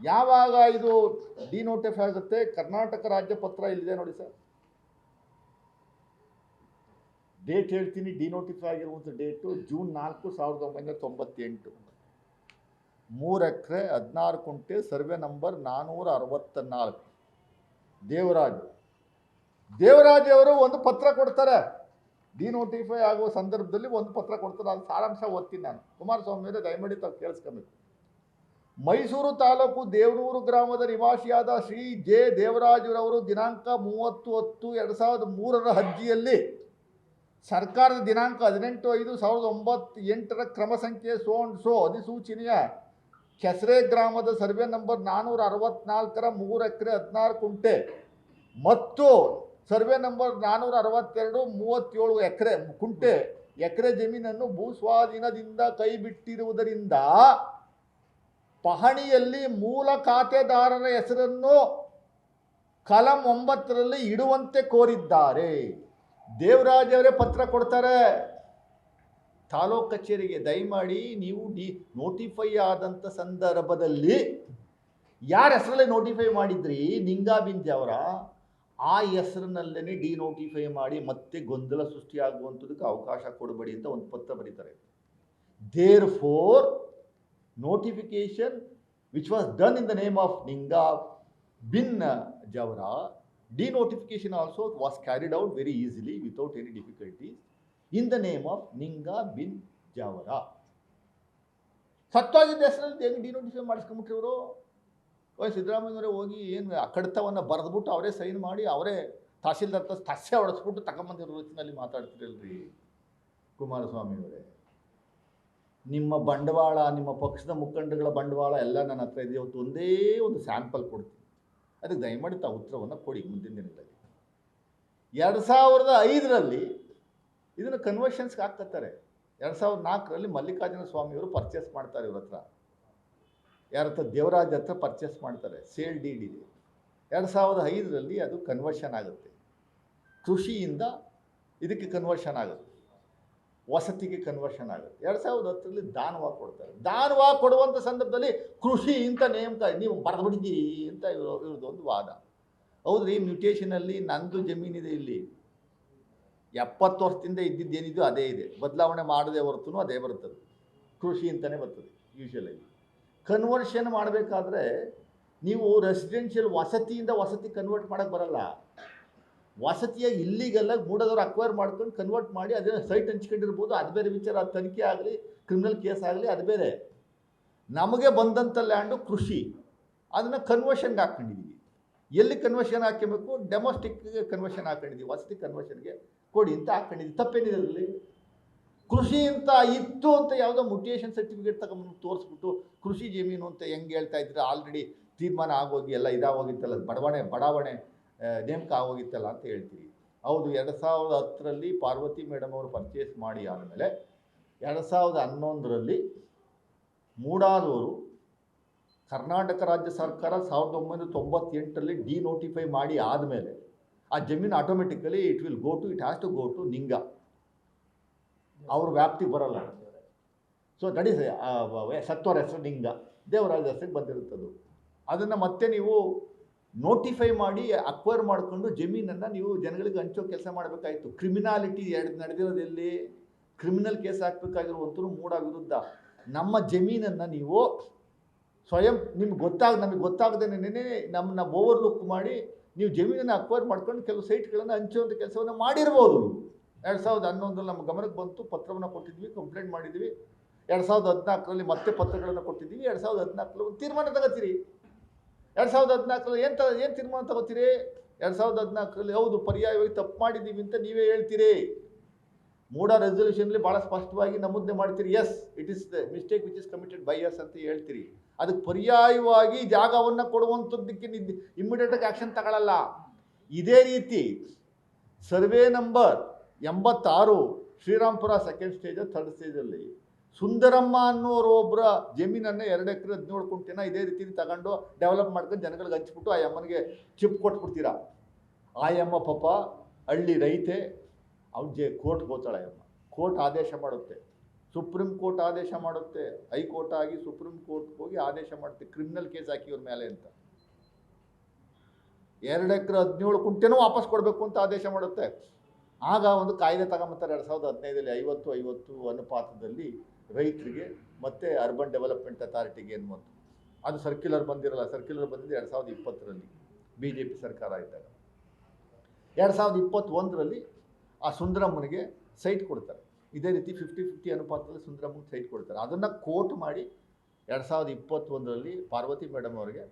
ಯಾವಾಗ ಇದು ಡಿನೋಟಿಫೈ ಆಗುತ್ತೆ? ಕರ್ನಾಟಕ ರಾಜ್ಯ ಪತ್ರ ಇಲ್ಲಿದೆ ನೋಡಿ ಸರ್, ಡೇಟ್ ಹೇಳ್ತೀನಿ. ಡಿನೋಟಿಫೈ ಆಗಿರುವಂಥ ಡೇಟು June 4, 1998. 3 ಎಕರೆ 16 ಕುಂಟೆ, ಸರ್ವೆ ನಂಬರ್ 464. ದೇವರಾಜ್ ಅವರು ಒಂದು ಪತ್ರ ಕೊಡ್ತಾರೆ. ಡಿನೋಟಿಫೈ ಆಗುವ ಸಂದರ್ಭದಲ್ಲಿ ಒಂದು ಪತ್ರ ಕೊಡ್ತಾರೆ. ಅದು ಸಾರಾಂಶ ಓದ್ತೀನಿ ನಾನು. ಕುಮಾರಸ್ವಾಮಿ ಅವರೇ ದಯಮಾಡಿ ತಾವು ಕೇಳಿಸ್ಕೊಬೇಕು. ಮೈಸೂರು ತಾಲೂಕು ದೇವನೂರು ಗ್ರಾಮದ ನಿವಾಸಿಯಾದ ಶ್ರೀ ಜೆ ದೇವರಾಜರವರು ದಿನಾಂಕ 30/10/2003 ಅರ್ಜಿಯಲ್ಲಿ ಸರ್ಕಾರದ ದಿನಾಂಕ 18/5/2008 ಕ್ರಮ ಸಂಖ್ಯೆ ಸೋ ಅಧಿಸೂಚನೆಯ ಕೆಸರೆ ಗ್ರಾಮದ ಸರ್ವೆ ನಂಬರ್ 464 3 ಎಕರೆ 16 ಕುಂಟೆ ಮತ್ತು ಸರ್ವೆ ನಂಬರ್ 462 37 ಎಕರೆ ಜಮೀನನ್ನು ಭೂಸ್ವಾಧೀನದಿಂದ ಕೈಬಿಟ್ಟಿರುವುದರಿಂದ ಪಹಣಿಯಲ್ಲಿ ಮೂಲ ಖಾತೆದಾರರ ಹೆಸರನ್ನು ಕಲಂ 9ರಲ್ಲಿ ಇಡುವಂತೆ ಕೋರಿದ್ದಾರೆ. ದೇವರಾಜ್ ಅವರೇ ಪತ್ರ ಕೊಡ್ತಾರೆ ತಾಲೂಕು ಕಚೇರಿಗೆ. ದಯಮಾಡಿ ನೀವು ನೋಟಿಫೈ ಆದಂಥ ಸಂದರ್ಭದಲ್ಲಿ ಯಾರ ಹೆಸರಲ್ಲೇ ನೋಟಿಫೈ ಮಾಡಿದ್ರಿ, ನಿಂಗಾ ಬಿನ್ ಜವರ, ಆ ಹೆಸರಿನಲ್ಲೇ ಡಿನೋಟಿಫೈ ಮಾಡಿ ಮತ್ತೆ ಗೊಂದಲ ಸೃಷ್ಟಿಯಾಗುವಂಥದ್ದಕ್ಕೆ ಅವಕಾಶ ಕೊಡಬೇಡಿ ಅಂತ ಒಂದು ಪತ್ರ ಬರೀತಾರೆ. Therefore notification which was done in the name of Ninga bin Javara, denotification also was carried out very easily without any difficulties in the name of Ninga bin Javara. ಸತ್ತೋಗಿದ್ದ ಹೆಸರಲ್ಲಿ ಹೆಂಗೆ ಡಿನೋಟಿಫೈ ಮಾಡಿಸ್ಕೊಂಬಿಟ್ಟಿವರು? ಸಿದ್ದರಾಮಯ್ಯನವರೇ ಹೋಗಿ ಏನು ಕಡತವನ್ನು ಬರೆದ್ಬಿಟ್ಟು ಅವರೇ ಸೈನ್ ಮಾಡಿ ಅವರೇ ತಹಸೀಲ್ದಾರ್ ತಸ್ಸೆ ಹೊಡೆಸ್ಬಿಟ್ಟು ತಗೊಂಬಂದಿರೋ ರೀತಿಯಲ್ಲಿ ಮಾತಾಡ್ತಿರಲ್ರಿ ಕುಮಾರಸ್ವಾಮಿಯವರೇ. ನಿಮ್ಮ ಬಂಡವಾಳ, ನಿಮ್ಮ ಪಕ್ಷದ ಮುಖಂಡಗಳ ಬಂಡವಾಳ ಎಲ್ಲ ನನ್ನ ಹತ್ರ ಇದೆ. ಇವತ್ತು ಒಂದೇ ಒಂದು ಸ್ಯಾಂಪಲ್ ಕೊಡ್ತೀನಿ, ಅದಕ್ಕೆ ದಯಮಾಡಿ ತಾವು ಉತ್ತರವನ್ನು ಕೊಡಿ ಮುಂದಿನ ದಿನಗಳಲ್ಲಿ. 2005ರಲ್ಲಿ ಇದನ್ನು ಕನ್ವರ್ಷನ್ಸ್ಗೆ ಹಾಕ್ತಾರೆ. 2004ರಲ್ಲಿ ಮಲ್ಲಿಕಾರ್ಜುನ ಸ್ವಾಮಿಯವರು ಪರ್ಚೇಸ್ ಮಾಡ್ತಾರೆ ಇವ್ರ ಹತ್ರ. ಯಾರ ಹತ್ರ? ದೇವರಾಜ್ ಹತ್ರ ಪರ್ಚೇಸ್ ಮಾಡ್ತಾರೆ. ಸೇಲ್ ಡೀಡ್ ಇದೆ. 2005ರಲ್ಲಿ ಅದು ಕನ್ವರ್ಷನ್ ಆಗುತ್ತೆ. ಕೃಷಿಯಿಂದ ಇದಕ್ಕೆ ಕನ್ವರ್ಷನ್ ಆಗುತ್ತೆ, ವಸತಿಗೆ ಕನ್ವರ್ಷನ್ ಆಗುತ್ತೆ. 2010ರಲ್ಲಿ ದಾನವಾಗಿ ಕೊಡ್ತಾರೆ. ದಾನವಾಗಿ ಕೊಡುವಂಥ ಸಂದರ್ಭದಲ್ಲಿ ಕೃಷಿ ಇಂಥ ನೇಮಕ ನೀವು ಬರೆದ್ಬಿಟ್ಟಿದ್ದೀರಿ ಅಂತ ಇವ್ರದ್ದು ಒಂದು ವಾದ. ಹೌದ್ರಿ, ಮ್ಯೂಟೇಷನಲ್ಲಿ ನಂದು ಜಮೀನಿದೆ ಇಲ್ಲಿ, 70 ವರ್ಷದಿಂದ ಇದ್ದಿದ್ದೇನಿದೆಯೋ ಅದೇ ಇದೆ, ಬದಲಾವಣೆ ಮಾಡದೆ ಹೊರತು ಅದೇ ಬರ್ತದೆ, ಕೃಷಿ ಅಂತಲೇ ಬರ್ತದೆ. ಯೂಶುವಲಾಗಿ ಕನ್ವರ್ಷನ್ ಮಾಡಬೇಕಾದ್ರೆ ನೀವು ರೆಸಿಡೆನ್ಷಿಯಲ್ ವಸತಿಯಿಂದ ವಸತಿ ಕನ್ವರ್ಟ್ ಮಾಡೋಕ್ಕೆ ಬರಲ್ಲ. ವಸತಿಯಾಗಿ ಇಲ್ಲಿಗೆಲ್ಲ ಮೂಡದವ್ರು ಅಕ್ವೈರ್ ಮಾಡ್ಕೊಂಡು ಕನ್ವರ್ಟ್ ಮಾಡಿ ಅದನ್ನು ಸೈಟ್ ಹಂಚ್ಕೊಂಡಿರ್ಬೋದು, ಅದು ಬೇರೆ ವಿಚಾರ. ಅದು ತನಿಖೆ ಆಗಲಿ, ಕ್ರಿಮಿನಲ್ ಕೇಸ್ ಆಗಲಿ, ಅದು ಬೇರೆ. ನಮಗೆ ಬಂದಂಥ ಲ್ಯಾಂಡು ಕೃಷಿ, ಅದನ್ನು ಕನ್ವರ್ಷನ್ಗೆ ಹಾಕ್ಕೊಂಡಿದ್ದೀವಿ. ಎಲ್ಲಿ ಕನ್ವರ್ಷನ್ ಹಾಕಬೇಕು? ಡೆಮೋಸ್ಟಿಕ್ಗೆ ಕನ್ವರ್ಷನ್ ಹಾಕ್ಕೊಂಡಿದ್ದೀವಿ, ವಸತಿ ಕನ್ವರ್ಷನ್ಗೆ ಕೊಡಿ ಅಂತ ಹಾಕ್ಕೊಂಡಿದ್ದೀವಿ. ತಪ್ಪೇನಿದೆ ಅದರಲ್ಲಿ? ಕೃಷಿ ಅಂತ ಇತ್ತು ಅಂತ ಯಾವುದೋ ಮ್ಯೂಟೇಷನ್ ಸರ್ಟಿಫಿಕೇಟ್ ತಗೊಂಡು ತೋರಿಸ್ಬಿಟ್ಟು ಕೃಷಿ ಜಮೀನು ಅಂತ ಹೆಂಗೆ ಹೇಳ್ತಾ ಇದ್ರೆ, ಆಲ್ರೆಡಿ ತೀರ್ಮಾನ ಆಗೋಗಿ ಎಲ್ಲ ಇದಾಗೋಗಿತ್ತಲ್ಲ, ಬಡಾವಣೆ ನೇಮಕ ಆಗೋಗಿತ್ತಲ್ಲ ಅಂತ ಹೇಳ್ತೀರಿ. ಹೌದು, 2010ರಲ್ಲಿ ಪಾರ್ವತಿ ಮೇಡಮ್ ಅವರು ಪರ್ಚೇಸ್ ಮಾಡಿ ಆದಮೇಲೆ 2011ರಲ್ಲಿ ಮೂಡಾದವರು ಕರ್ನಾಟಕ ರಾಜ್ಯ ಸರ್ಕಾರ 1998ರಲ್ಲಿ ಡಿನೋಟಿಫೈ ಮಾಡಿ ಆದಮೇಲೆ ಆ ಜಮೀನು automatically it has to go to ನಿಂಗ, ಅವ್ರ ವ್ಯಾಪ್ತಿಗೆ ಬರಲ್ಲ. ಸೊ ದಟ್ ಈಸ್ ಸತ್ವರ ಹೆಸರು ನಿಂಗ, ದೇವರಾಜ ಹೆಸರಿಗೆ ಬಂದಿರುತ್ತದು. ಅದನ್ನು ಮತ್ತೆ ನೀವು ನೋಟಿಫೈ ಮಾಡಿ ಅಕ್ವೈರ್ ಮಾಡಿಕೊಂಡು ಜಮೀನನ್ನು ನೀವು ಜನಗಳಿಗೆ ಹಂಚೋ ಕೆಲಸ ಮಾಡಬೇಕಾಯಿತು. ಕ್ರಿಮಿನಾಲಿಟಿ ನಡೆದಿರೋದೆಲ್ಲಿ, ಕ್ರಿಮಿನಲ್ ಕೇಸ್ ಹಾಕಬೇಕಾಗಿರುವಂಥವ್ರು ಮೂಡ ವಿರುದ್ಧ. ನಮ್ಮ ಜಮೀನನ್ನು ನೀವು ಸ್ವಯಂ ನಮಗೆ ಗೊತ್ತಾಗದೇನೆ ನಮ್ಮನ್ನ ಓವರ್ಲುಕ್ ಮಾಡಿ ನೀವು ಜಮೀನನ್ನು ಅಕ್ವೈರ್ ಮಾಡ್ಕೊಂಡು ಕೆಲವು ಸೈಟ್ಗಳನ್ನು ಹಂಚುವಂಥ ಕೆಲಸವನ್ನು ಮಾಡಿರ್ಬೋದು. 2011ರಲ್ಲಿ ನಮ್ಮ ಗಮನಕ್ಕೆ ಬಂತು, ಪತ್ರವನ್ನು ಕೊಟ್ಟಿದ್ವಿ, ಕಂಪ್ಲೇಂಟ್ ಮಾಡಿದ್ವಿ. 2014ರಲ್ಲಿ ಮತ್ತೆ ಪತ್ರಗಳನ್ನು ಕೊಟ್ಟಿದ್ದೀವಿ. 2014ರಲ್ಲಿ ಒಂದು ತೀರ್ಮಾನ ತಗೋತೀರಿ. 2014ರಲ್ಲಿ ಏನು ತೀರ್ಮಾನ ತಗೋತೀರಿ? 2014ರಲ್ಲಿ ಹೌದು ಪರ್ಯಾಯವಾಗಿ ತಪ್ಪು ಮಾಡಿದ್ದೀವಿ ಅಂತ ನೀವೇ ಹೇಳ್ತೀರಿ. ಮೂಡ ರೆಸಲ್ಯೂಷನ್ಲಿ ಭಾಳ ಸ್ಪಷ್ಟವಾಗಿ ನಮೂದನೆ ಮಾಡ್ತೀರಿ, yes it is the mistake which is committed by us ಅಂತ ಹೇಳ್ತೀರಿ. ಅದಕ್ಕೆ ಪರ್ಯಾಯವಾಗಿ ಜಾಗವನ್ನು ಕೊಡುವಂಥದ್ದಕ್ಕೆ ಇಮ್ಮಿಡಿಯೇಟಾಗಿ ಆ್ಯಕ್ಷನ್ ತಗೊಳ್ಳಲ್ಲ. ಇದೇ ರೀತಿ survey number 86 Shrirampura second stage, third ಸ್ಟೇಜಲ್ಲಿ ಸುಂದರಮ್ಮ ಅನ್ನೋರು ಒಬ್ಬರ ಜಮೀನನ್ನು 2 ಎಕರೆ 17 ಗುಂಟೆನ ಇದೇ ರೀತಿ ತಗೊಂಡು ಡೆವಲಪ್ ಮಾಡ್ಕೊಂಡು ಜನಗಳಿಗೆ ಹಂಚ್ಬಿಟ್ಟು ಆ ಅಮ್ಮನಿಗೆ ಚಿಪ್ ಕೊಟ್ಬಿಡ್ತೀರಾ. ಆ ಅಮ್ಮ ಪಾಪ ಹಳ್ಳಿ ರೈತೆ, ಅವ್ರಿಗೆ ಕೋರ್ಟ್ಗೆ ಹೋಗ್ತಾಳೆ. ಅಮ್ಮ ಕೋರ್ಟ್ ಆದೇಶ ಮಾಡುತ್ತೆ, ಸುಪ್ರೀಂ ಕೋರ್ಟ್ ಆದೇಶ ಮಾಡುತ್ತೆ, ಹೈಕೋರ್ಟ್ ಆಗಿ ಸುಪ್ರೀಂ ಕೋರ್ಟ್ಗೆ ಹೋಗಿ ಆದೇಶ ಮಾಡುತ್ತೆ ಕ್ರಿಮಿನಲ್ ಕೇಸ್ ಹಾಕಿ ಇವ್ರ ಮೇಲೆ ಅಂತ. 2 ಎಕರೆ 17 ಗುಂಟೆನೂ ವಾಪಸ್ ಕೊಡಬೇಕು ಅಂತ ಆದೇಶ ಮಾಡುತ್ತೆ. ಆಗ ಒಂದು ಕಾಯ್ದೆ ತಗೊಂಬತ್ತಾರೆ 2015ರಲ್ಲಿ 50-50 ಅನುಪಾತದಲ್ಲಿ ರೈತರಿಗೆ ಮತ್ತು ಅರ್ಬನ್ ಡೆವಲಪ್ಮೆಂಟ್ ಅಥಾರಿಟಿಗೆ ಎನ್ನುವಂಥ. ಅದು ಸರ್ಕ್ಯುಲರ್ ಬಂದಿರಲ್ಲ, ಸರ್ಕ್ಯುಲರ್ ಬಂದಿದ್ದು 2020ರಲ್ಲಿ BJP ಸರ್ಕಾರ ಇದ್ದಾಗ. 2021ರಲ್ಲಿ ಆ ಸುಂದರಮ್ಮನಿಗೆ ಸೈಟ್ ಕೊಡ್ತಾರೆ. ಇದೇ ರೀತಿ 50-50 ಅನುಪಾತದಲ್ಲಿ ಸುಂದರಮ್ಮನಿಗೆ ಸೈಟ್ ಕೊಡ್ತಾರೆ. ಅದನ್ನು ಕೋರ್ಟ್ ಮಾಡಿ 2021ರಲ್ಲಿ ಪಾರ್ವತಿ ಮೇಡಮ್ ಅವರಿಗೆ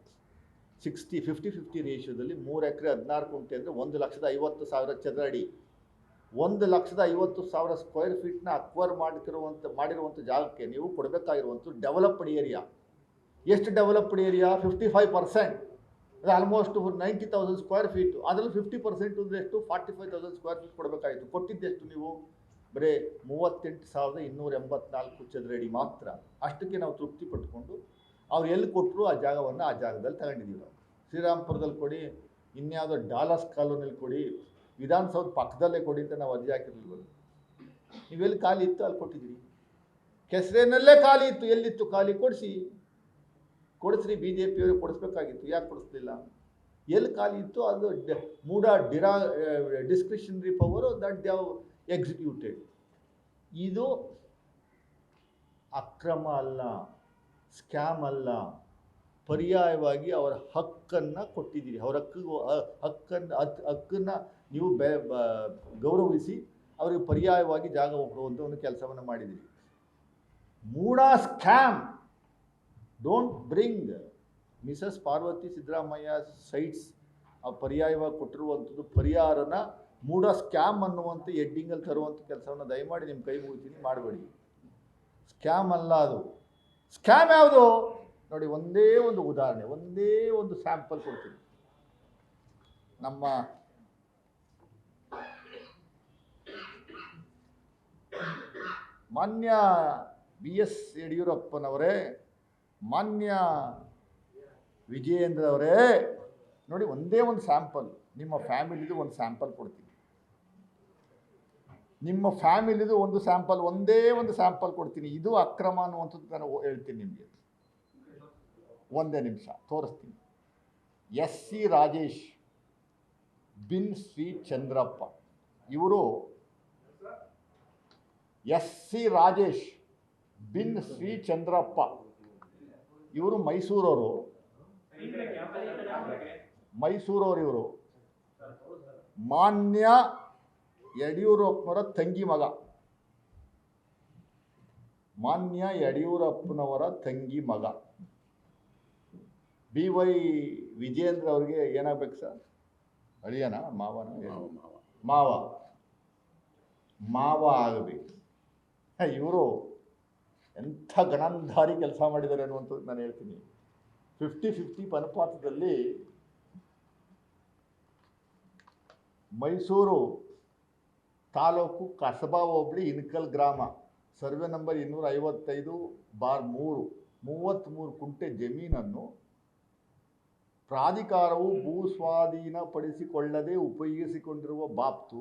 50-50 ರೇಷಿಯೋದಲ್ಲಿ 3 ಎಕರೆ 16 ಗುಂಟೆ ಅಂದರೆ 1,50,000 ಚದರ ಅಡಿ, 1,50,000 ಸ್ಕ್ವೇರ್ ಫೀಟ್ನ ಅಕ್ವೈರ್ ಮಾಡಿರುವಂಥ ಜಾಗಕ್ಕೆ ನೀವು ಕೊಡಬೇಕಾಗಿರುವಂಥ ಡೆವಲಪ್ಡ್ ಏರಿಯಾ. ಎಷ್ಟು ಡೆವಲಪ್ಡ್ ಏರಿಯಾ? 55%. ಅದು ಆಲ್ಮೋಸ್ಟ್ 90,000 ಸ್ಕ್ವೇರ್ ಫೀಟು. ಅದರಲ್ಲಿ 50% ಅಂದರೆ ಎಷ್ಟು? 45,000 ಸ್ಕ್ವೇರ್ ಫೀಟ್ ಕೊಡಬೇಕಾಯಿತು. ಕೊಟ್ಟಿದ್ದೆಷ್ಟು ನೀವು? ಬರೀ 38,284 ಚದರ ಅಡಿ ಮಾತ್ರ. ಅಷ್ಟಕ್ಕೆ ನಾವು ತೃಪ್ತಿ ಪಟ್ಕೊಂಡು ಅವ್ರು ಎಲ್ಲಿ ಕೊಟ್ಟರು ಆ ಜಾಗವನ್ನು ಆ ಜಾಗದಲ್ಲಿ ತಗೊಂಡಿದ್ದೀವಿ ನಾವು. ಶ್ರೀರಾಮ್ಪುರದಲ್ಲಿ ಕೊಡಿ, ಇನ್ಯಾವುದೋ ಡಾಲರ್ಸ್ ಕಾಲೋನಿಯಲ್ಲಿ ಕೊಡಿ, ವಿಧಾನಸೌಧ ಪಕ್ಕದಲ್ಲೇ ಕೊಡಿ ಅಂತ ನಾವು ಅರ್ಜಿ ಹಾಕಿರ್ಲಿಲ್ಲ. ನೀವೆಲ್ಲಿ ಖಾಲಿ ಇತ್ತು ಅಲ್ಲಿ ಕೊಟ್ಟಿದ್ದೀರಿ. ಕೆಸರೇನಲ್ಲೇ ಖಾಲಿ ಇತ್ತು, ಎಲ್ಲಿತ್ತು ಖಾಲಿ ಕೊಡಿಸ್ರಿ. BJPಯವರು ಕೊಡಿಸ್ಬೇಕಾಗಿತ್ತು, ಯಾಕೆ ಕೊಡಿಸ್ಲಿಲ್ಲ? ಎಲ್ಲಿ ಖಾಲಿ ಇತ್ತು ಅದು MUDA discretionary power that they have executed. ಇದು ಅಕ್ರಮ ಅಲ್ಲ, ಸ್ಕ್ಯಾಮ್ ಅಲ್ಲ, ಪರ್ಯಾಯವಾಗಿ ಅವರ ಹಕ್ಕನ್ನು ಕೊಟ್ಟಿದ್ದೀರಿ. ಅವರ ಹಕ್ಕನ್ನು ನೀವು ಗೌರವಿಸಿ ಅವರಿಗೆ ಪರ್ಯಾಯವಾಗಿ ಜಾಗ ಕೊಡುವಂಥ ಒಂದು ಕೆಲಸವನ್ನು ಮಾಡಿದ್ದೀರಿ. MUDA scam. Don't bring Mrs Parvathi Siddaramaiah sites ಪರ್ಯಾಯವಾಗಿ ಕೊಟ್ಟಿರುವಂಥದ್ದು ಪರಿಹಾರನ ಮೂಡ ಸ್ಕ್ಯಾಮ್ ಅನ್ನುವಂಥ ಹೆಡ್ಡಿಂಗಲ್ಲಿ ತರುವಂಥ ಕೆಲಸವನ್ನು ದಯಮಾಡಿ ನಿಮ್ಮ ಕೈ ಮುಗಿತೀನಿ, ಮಾಡಬೇಡಿ. ಸ್ಕ್ಯಾಮ್ ಅಲ್ಲ ಅದು. ಸ್ಕ್ಯಾಮ್ ಯಾವುದು ನೋಡಿ, ಒಂದೇ ಒಂದು ಉದಾಹರಣೆ, ಒಂದೇ ಒಂದು ಸ್ಯಾಂಪಲ್ ಕೊಡ್ತೀನಿ. ನಮ್ಮ ಮಾನ್ಯ BS ಯಡಿಯೂರಪ್ಪನವರೇ, ಮಾನ್ಯ ವಿಜಯೇಂದ್ರ ಅವರೇ, ನೋಡಿ ಒಂದೇ ಒಂದು ಸ್ಯಾಂಪಲ್, ನಿಮ್ಮ ಫ್ಯಾಮಿಲಿದು ಒಂದು ಸ್ಯಾಂಪಲ್ ಕೊಡ್ತೀನಿ. ನಿಮ್ಮ ಫ್ಯಾಮಿಲಿದು ಒಂದು ಸ್ಯಾಂಪಲ್, ಒಂದೇ ಒಂದು ಸ್ಯಾಂಪಲ್ ಕೊಡ್ತೀನಿ. ಇದು ಅಕ್ರಮ ಅನ್ನುವಂಥದ್ದು ನಾನು ಹೇಳ್ತೀನಿ ನಿಮಗೆ. ಒಂದೇ ನಿಮಿಷ ತೋರಿಸ್ತೀನಿ. SC ರಾಜೇಶ್ ಬಿನ್ ಶ್ರೀ ಚಂದ್ರಪ್ಪ ಇವರು, SC ರಾಜೇಶ್ ಬಿನ್ ಶ್ರೀ ಚಂದ್ರಪ್ಪ ಇವರು ಮೈಸೂರವರು. ಇವರು ಮಾನ್ಯ ಯಡಿಯೂರಪ್ಪನವರ ತಂಗಿ ಮಗ. ಮಾನ್ಯ ಯಡಿಯೂರಪ್ಪನವರ ತಂಗಿ ಮಗ BY ವಿಜೇಂದ್ರ ಅವ್ರಿಗೆ ಏನಾಗಬೇಕು ಸರ್? ಅಳಿಯನ ಮಾವನ? ಮಾವ ಆಗಬೇಕು. ಇವರು ಎಂಥ ಗಣಾಂಧಾರಿ ಕೆಲಸ ಮಾಡಿದ್ದಾರೆ ಅನ್ನುವಂಥದ್ದು ನಾನು ಹೇಳ್ತೀನಿ. 50-50 ಅನುಪಾತದಲ್ಲಿ ಮೈಸೂರು ತಾಲೂಕು ಕಸಬಾ ಹೋಬಳಿ ಇಣಕಲ್ ಗ್ರಾಮ ಸರ್ವೆ ನಂಬರ್ 255/3 33 ಕುಂಟೆ ಜಮೀನನ್ನು ಪ್ರಾಧಿಕಾರವು ಭೂ ಸ್ವಾಧೀನಪಡಿಸಿಕೊಳ್ಳದೆ ಉಪಯೋಗಿಸಿಕೊಂಡಿರುವ ಬಾಬ್ತು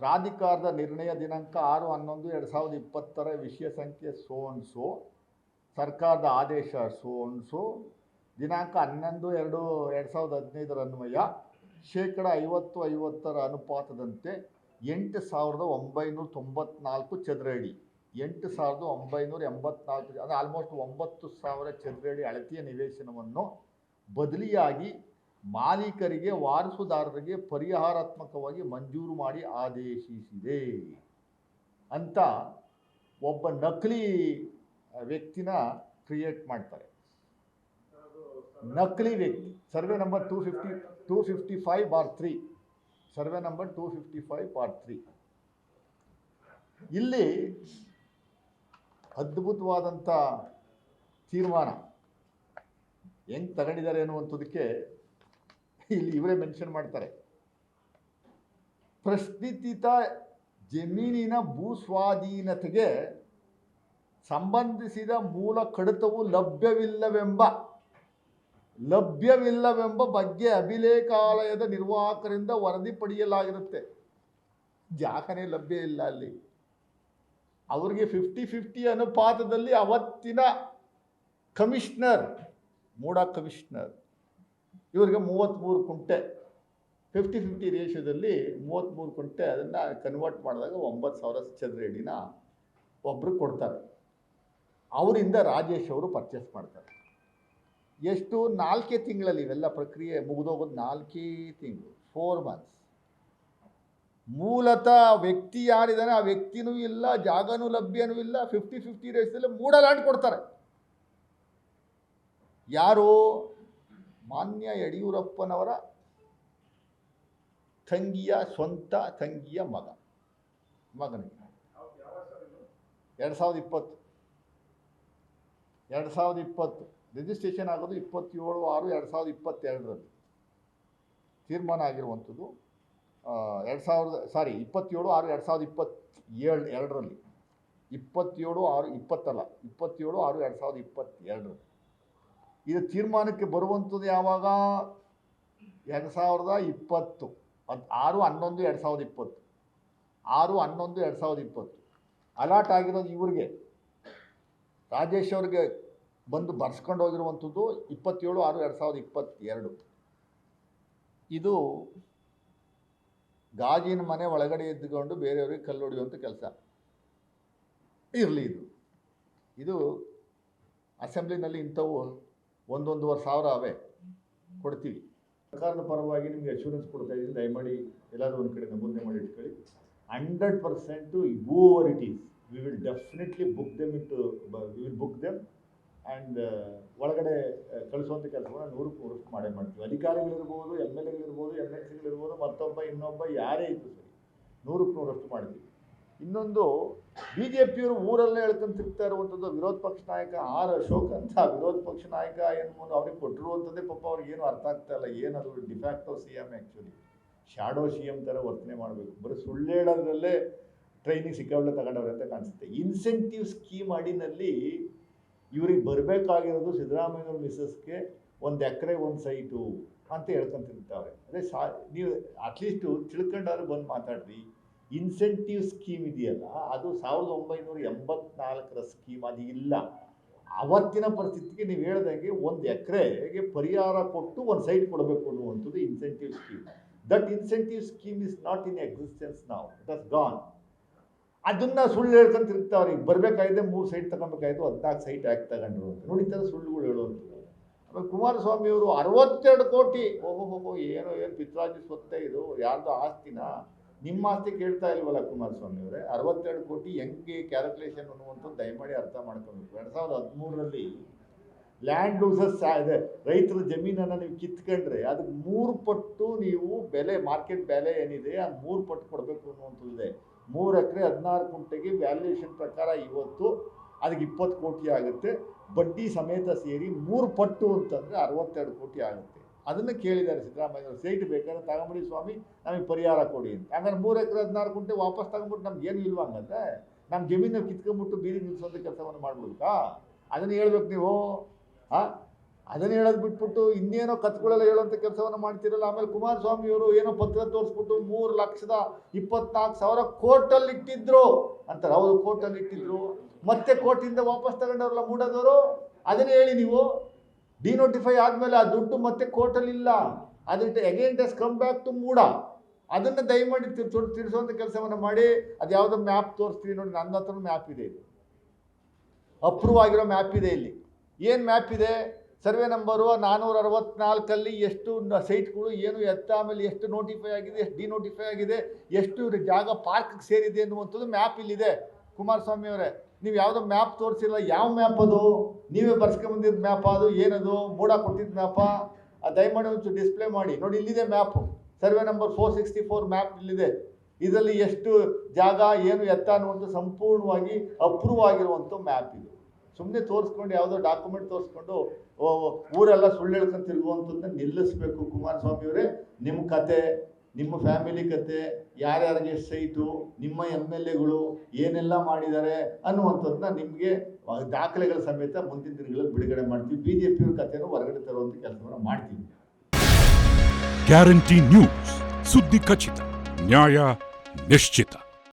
ಪ್ರಾಧಿಕಾರದ ನಿರ್ಣಯ ದಿನಾಂಕ 6/11/2020 ವಿಷಯ ಸಂಖ್ಯೆ ಸೋನ್ಸೋ ಸರ್ಕಾರದ ಆದೇಶ ಸೋನ್ಸೋ ದಿನಾಂಕ 11/2/2015 ಅನ್ವಯ ಶೇಕಡ 50-50 ಅನುಪಾತದಂತೆ 8,994 ಚದರ ಅಡಿ 8,984 ಅಂದರೆ ಆಲ್ಮೋಸ್ಟ್ 9,000 ಚದರ ಅಡಿ ಅಳತೆಯ ನಿವೇಶನವನ್ನು ಬದಲಿಯಾಗಿ ಮಾಲೀಕರಿಗೆ ವಾರಸುದಾರರಿಗೆ ಪರಿಹಾರಾತ್ಮಕವಾಗಿ ಮಂಜೂರು ಮಾಡಿ ಆದೇಶಿಸಿದೆ ಅಂತ ಒಬ್ಬ ನಕಲಿ ವ್ಯಕ್ತಿನ ಕ್ರಿಯೇಟ್ ಮಾಡ್ತಾರೆ. ನಕಲಿ ವ್ಯಕ್ತಿ ಸರ್ವೆ ನಂಬರ್ 255/3 ಸರ್ವೆ ನಂಬರ್ 255/3 ಇಲ್ಲಿ ಅದ್ಭುತವಾದಂಥ ತೀರ್ಮಾನ ಹೆಂಗೆ ತಗೊಂಡಿದ್ದಾರೆ ಅನ್ನುವಂಥದ್ದಕ್ಕೆ ಇಲ್ಲಿ ಇವರೇ ಮೆನ್ಷನ್ ಮಾಡ್ತಾರೆ. ಪ್ರಶ್ನಿತ ಜಮೀನಿನ ಭೂ ಸ್ವಾಧೀನತೆಗೆ ಸಂಬಂಧಿಸಿದ ಮೂಲ ಕಡತವು ಲಭ್ಯವಿಲ್ಲವೆಂಬ ಬಗ್ಗೆ ಅಭಿಲೇಖಾಲಯದ ನಿರ್ವಾಹಕರಿಂದ ವರದಿ ಪಡೆಯಲಾಗಿರುತ್ತೆ. ಜಾಗನೇ ಲಭ್ಯ ಇಲ್ಲ ಅಲ್ಲಿ. ಅವರಿಗೆ 50-50 ಅನುಪಾತದಲ್ಲಿ ಅವತ್ತಿನ ಕಮಿಷನರ್ ಮೂಡ ಕಮಿಷನರ್ ಇವರಿಗೆ 33 ಕುಂಟೆ 50-50 ರೇಷಿಯೋದಲ್ಲಿ 33 ಕುಂಟೆ ಅದನ್ನು ಕನ್ವರ್ಟ್ ಮಾಡಿದಾಗ 9,000 ಚದರ ಅಡಿನ ಒಬ್ಬರು ಕೊಡ್ತಾರೆ. ಅವರಿಂದ ರಾಜೇಶ್ ಅವರು ಪರ್ಚೇಸ್ ಮಾಡ್ತಾರೆ. ಎಷ್ಟು 4 ತಿಂಗಳಲ್ಲಿ ಇವೆಲ್ಲ ಪ್ರಕ್ರಿಯೆ ಮುಗಿದೋಗೋದು 4 ತಿಂಗಳು 4 ಮಂತ್ಸ್. ಮೂಲತಃ ವ್ಯಕ್ತಿ ಯಾರಿದ್ದಾನೆ ಆ ವ್ಯಕ್ತಿನೂ ಇಲ್ಲ, ಜಾಗನೂ ಲಭ್ಯನೂ ಇಲ್ಲ. 50-50 ರೇಷಿಯೋದಲ್ಲಿ ಮೂಡ ಲ್ಯಾಂಡ್ ಕೊಡ್ತಾರೆ. ಯಾರು? ಮಾನ್ಯ ಯಡಿಯೂರಪ್ಪನವರ ಸ್ವಂತ ತಂಗಿಯ ಮಗನಿಗೆ 2020 ರಿಜಿಸ್ಟ್ರೇಷನ್ ಆಗೋದು 27/6/2022 ತೀರ್ಮಾನ ಆಗಿರುವಂಥದ್ದು. 27/6/2022 27/6/2022 ಇದು ತೀರ್ಮಾನಕ್ಕೆ ಬರುವಂಥದ್ದು ಯಾವಾಗ? 2020 6/11/2020 6/11/2020 ಅಲಾಟ್ ಆಗಿರೋದು ಇವ್ರಿಗೆ ರಾಜೇಶ್ ಅವ್ರಿಗೆ ಬಂದು ಬರ್ಸ್ಕೊಂಡು ಹೋಗಿರುವಂಥದ್ದು 27/6/2022. ಇದು ಗಾಜಿನ ಮನೆ ಒಳಗಡೆ ಎದ್ದುಕೊಂಡು ಬೇರೆಯವ್ರಿಗೆ ಕಲ್ಲು ಹೊಡೆಯುವಂಥ ಕೆಲಸ ಇರಲಿ. ಇದು ಅಸೆಂಬ್ಲಿನಲ್ಲಿ ಇಂಥವು 1,500 ಅವೆ ಕೊಡ್ತೀವಿ. ಸರ್ಕಾರದ ಪರವಾಗಿ ನಿಮಗೆ ಅಶ್ಯೂರೆನ್ಸ್ ಕೊಡ್ತಾ ಇದ್ದೀನಿ. ದಯಮಾಡಿ ಎಲ್ಲಾದರೂ ಒಂದು ಕಡೆ ನಮೂದನೆ ಮಾಡಿ ಇಟ್ಕೊಳ್ಳಿ. 100% whoever it is, we will definitely book them and ಒಳಗಡೆ ಕಳಿಸುವಂಥ ಕೆಲಸವನ್ನು 100% ಮಾಡೇ ಮಾಡ್ತೀವಿ. ಅಧಿಕಾರಿಗಳಿರ್ಬೋದು, MLAಗಳಿರ್ಬೋದು, MLCಗಳಿರ್ಬೋದು, ಇನ್ನೊಬ್ಬ ಯಾರೇ ಇದ್ದು ಸರಿ 100% ಮಾಡ್ತೀವಿ. ಇನ್ನೊಂದು BJPಯವರು ಊರಲ್ಲೇ ಹೇಳ್ಕೊಂತಿರ್ತಾ ಇರುವಂಥದ್ದು ವಿರೋಧ ಪಕ್ಷ ನಾಯಕ R ಅಶೋಕ್ ಅಂತ ವಿರೋಧ ಪಕ್ಷ ನಾಯಕ ಏನು ಅವ್ರಿಗೆ ಕೊಟ್ಟಿರುವಂಥದ್ದೇ ಪಾಪ ಅವ್ರಿಗೇನು ಅರ್ಥ ಆಗ್ತಾ ಇಲ್ಲ. ಏನದು de facto CM actually shadow CM ಥರ ವರ್ತನೆ ಮಾಡಬೇಕು. ಬರೀ ಸುಳ್ಳು ಹೇಳೋದ್ರಲ್ಲೇ ಟ್ರೈನಿಂಗ್ ಸಿಕ್ಕಾಬಳೆ ತಗೊಂಡವ್ರೆ ಅಂತ ಕಾಣಿಸುತ್ತೆ. ಇನ್ಸೆಂಟಿವ್ ಸ್ಕೀಮ್ ಅಡಿನಲ್ಲಿ ಇವ್ರಿಗೆ ಬರಬೇಕಾಗಿರೋದು ಸಿದ್ದರಾಮಯ್ಯವ್ರ ಮಿಸ್ಸಸ್ಗೆ 1 ಎಕರೆ 1 ಸೈಟು ಅಂತ ಹೇಳ್ಕೊಂತಿರ್ತಾವೆ. ಅದೇ ನೀವು ಅಟ್ಲೀಸ್ಟು ತಿಳ್ಕೊಂಡಾದ್ರು ಬಂದು ಮಾತಾಡ್ರಿ. ಇನ್ಸೆಂಟಿವ್ ಸ್ಕೀಮ್ ಇದೆಯಲ್ಲ ಅದು 1984 ಸ್ಕೀಮ್, ಅದು ಇಲ್ಲ. ಅವತ್ತಿನ ಪರಿಸ್ಥಿತಿಗೆ ನೀವು ಹೇಳ್ದಂಗೆ 1 ಎಕರೆಗೆ ಪರಿಹಾರ ಕೊಟ್ಟು 1 ಸೈಟ್ ಕೊಡಬೇಕು ಅನ್ನುವಂಥದ್ದು incentive scheme. That incentive scheme is not in existence ನಾವು, ಇಟ್ ಹಸ್ ಗಾನ್. ಅದನ್ನು ಸುಳ್ಳು ಹೇಳ್ಕೊಂತಿರ್ತಾವ್ರೆ. ಈಗ ಬರಬೇಕಾಗಿದೆ 3 ಸೈಟ್ ತಗೊಬೇಕಾಯ್ತು, 14 ಸೈಟ್ ಯಾಕೆ ತಗೊಂಡ್ರು ಅಂತ ನೋಡಿ. ಈ ಥರ ಸುಳ್ಳುಗಳು ಹೇಳುವಂಥದ್ದು. ಆಮೇಲೆ ಕುಮಾರಸ್ವಾಮಿಯವರು 62 ಕೋಟಿ ಏನು ಪಿತ್ರಾಜಿ ಸ್ವತ್ತೇ ಇದು, ಯಾರ್ದು ಆಸ್ತಿನ? ನಿಮ್ಮ ಆಸ್ತಿ ಕೇಳ್ತಾ ಇಲ್ವಲ್ಲ ಕುಮಾರಸ್ವಾಮಿಯವರೇ. 62 ಕೋಟಿ ಹೆಂಗೆ ಕ್ಯಾಲ್ಕುಲೇಷನ್ ಅನ್ನುವಂಥದ್ದು ದಯಮಾಡಿ ಅರ್ಥ ಮಾಡ್ಕೊಬೇಕು. 2013ರಲ್ಲಿ ಲ್ಯಾಂಡ್ ಲೂಸಸ್ ಇದೆ, ರೈತರ ಜಮೀನನ್ನು ನೀವು ಕಿತ್ಕೊಂಡ್ರೆ ಅದಕ್ಕೆ 3 ಪಟ್ಟು ನೀವು ಬೆಲೆ, ಮಾರ್ಕೆಟ್ ಬೆಲೆ ಏನಿದೆ ಅದು 3 ಪಟ್ಟು ಕೊಡಬೇಕು ಅನ್ನುವಂಥದ್ದಿದೆ. 3 ಎಕರೆ 16 ಕುಂಟೆಗೆ ವ್ಯಾಲ್ಯೂಯೇಷನ್ ಪ್ರಕಾರ ಇವತ್ತು ಅದಕ್ಕೆ 20 ಕೋಟಿ ಆಗುತ್ತೆ. ಬಡ್ಡಿ ಸಮೇತ ಸೇರಿ 3 ಪಟ್ಟು ಅಂತಂದರೆ 62 ಕೋಟಿ ಆಗುತ್ತೆ. ಅದನ್ನು ಕೇಳಿದ್ದಾರೆ ಸಿದ್ದರಾಮಯ್ಯ, ಸೈಟ್ ಬೇಕಾದ್ರೆ ತಗೊಂಬಿಡಿ ಸ್ವಾಮಿ, ನಮಗೆ ಪರಿಹಾರ ಕೊಡಿ ಅಂತ. ಹಂಗಾರೆ 3 ಎಕರೆ 16 ಗುಂಟೆ ವಾಪಸ್ ತಗೊಂಬಿಟ್ಟು ನಮ್ಗೆ ಏನು ಇಲ್ವಾ ಹಂಗಂದ್ರೆ? ನಮ್ಮ ಜಮೀನಲ್ಲಿ ಕಿತ್ಕೊಂಡ್ಬಿಟ್ಟು ಬೀದಿ ನಿಲ್ಲಿಸೋಂಥ ಕೆಲಸವನ್ನು ಮಾಡ್ಬಿಡ್ಬೇಕಾ? ಅದನ್ನು ಹೇಳ್ಬೇಕು ನೀವು. ಅದನ್ನು ಹೇಳೋದು ಬಿಟ್ಬಿಟ್ಟು ಇನ್ನೇನೋ ಕತ್ಗಳೆಲ್ಲ ಹೇಳೋಂಥ ಕೆಲಸವನ್ನು ಮಾಡ್ತಿರಲ್ಲ. ಆಮೇಲೆ ಕುಮಾರಸ್ವಾಮಿಯವರು ಏನೋ ಪತ್ರ ತೋರಿಸ್ಬಿಟ್ಟು 3,24,000 ಕೋರ್ಟಲ್ಲಿ ಇಟ್ಟಿದ್ರು ಅಂತಾರೆ. ಹೌದು, ಕೋರ್ಟಲ್ಲಿ ಇಟ್ಟಿದ್ರು, ಮತ್ತೆ ಕೋರ್ಟಿಂದ ವಾಪಸ್ ತಗೊಂಡವ್ರಲ್ಲ ಮೂಡೋದವರು. ಅದನ್ನು ಹೇಳಿ ನೀವು. ಡಿನೋಟಿಫೈ ಆದಮೇಲೆ ಆ ದುಡ್ಡು ಮತ್ತೆ ಕೋರ್ಟಲ್ಲಿ ಇಲ್ಲ, ಅದಕ್ಕೆ again it has come back to MUDA. ಅದನ್ನು ದಯಮಾಡಿ ತಿಳಿಸುವಂಥ ಕೆಲಸವನ್ನು ಮಾಡಿ. ಅದು ಯಾವುದೋ ಮ್ಯಾಪ್ ತೋರಿಸ್ತೀವಿ ನೋಡಿ, ನನ್ನ ಹತ್ರ ಮ್ಯಾಪ್ ಇದೆ, ಇದು ಅಪ್ರೂವ್ ಆಗಿರೋ ಮ್ಯಾಪ್ ಇದೆ. ಇಲ್ಲಿ ಏನು ಮ್ಯಾಪ್ ಇದೆ? ಸರ್ವೆ ನಂಬರು 464 ಎಷ್ಟು ಸೈಟ್ಗಳು ಏನು ಎತ್ತ, ಆಮೇಲೆ ಎಷ್ಟು ನೋಟಿಫೈ ಆಗಿದೆ, ಎಷ್ಟು ಡಿನೋಟಿಫೈ ಆಗಿದೆ, ಎಷ್ಟು ಜಾಗ ಪಾರ್ಕ್ಗೆ ಸೇರಿದೆ ಅನ್ನುವಂಥದ್ದು ಮ್ಯಾಪ್ ಇಲ್ಲಿದೆ. ಕುಮಾರಸ್ವಾಮಿ ಅವರೇ, ನೀವು ಯಾವುದೋ ಮ್ಯಾಪ್ ತೋರಿಸಿಲ್ಲ. ಯಾವ ಮ್ಯಾಪ್ ಅದು? ನೀವೇ ಬರ್ಸ್ಕೊಂಬಂದಿದ್ದ ಮ್ಯಾಪ್ ಅದು? ಏನದು? ಮೂಡ ಕೊಟ್ಟಿದ್ದ ಮ್ಯಾಪ? ದಯಮಾಡಿ ಒಂಚೂರು ಡಿಸ್ಪ್ಲೇ ಮಾಡಿ ನೋಡಿ. ಇಲ್ಲಿದೆ ಮ್ಯಾಪು, ಸರ್ವೆ ನಂಬರ್ 464 ಮ್ಯಾಪ್ ಇಲ್ಲಿದೆ. ಇದರಲ್ಲಿ ಎಷ್ಟು ಜಾಗ ಏನು ಎತ್ತ ಅನ್ನುವಂಥ ಸಂಪೂರ್ಣವಾಗಿ ಅಪ್ರೂವ್ ಆಗಿರುವಂಥ ಮ್ಯಾಪ್ ಇದು. ಸುಮ್ಮನೆ ತೋರಿಸ್ಕೊಂಡು ಯಾವುದೋ ಡಾಕ್ಯುಮೆಂಟ್ ತೋರಿಸ್ಕೊಂಡು ಊರೆಲ್ಲ ಸುಳ್ಳು ಹೇಳ್ಕೊಂಡು ತಿರುಗುವಂಥದ್ದನ್ನ ನಿಲ್ಲಿಸಬೇಕು. ಕುಮಾರಸ್ವಾಮಿಯವರೇ, ನಿಮ್ಮ ಕತೆ, ನಿಮ್ಮ ಫ್ಯಾಮಿಲಿ ಕತೆ, ಯಾರ್ಯಾರಿಗೆ ಸೈಟು, ನಿಮ್ಮ MLAಗಳು ಏನೆಲ್ಲ ಮಾಡಿದ್ದಾರೆ ಅನ್ನುವಂಥದ್ದನ್ನ ನಿಮಗೆ ದಾಖಲೆಗಳ ಸಮೇತ ಮುಂದಿನ ದಿನಗಳಲ್ಲಿ ಬಿಡುಗಡೆ ಮಾಡ್ತೀವಿ. BJPಯವ್ರ ಕಥೆನೂ ಹೊರಗಡೆ ತರುವಂಥ ಕೆಲಸವನ್ನು ಮಾಡ್ತೀವಿ. ಗ್ಯಾರಂಟಿ ನ್ಯೂಸ್, ಸುದ್ದಿ ಖಚಿತ, ನ್ಯಾಯ ನಿಶ್ಚಿತ.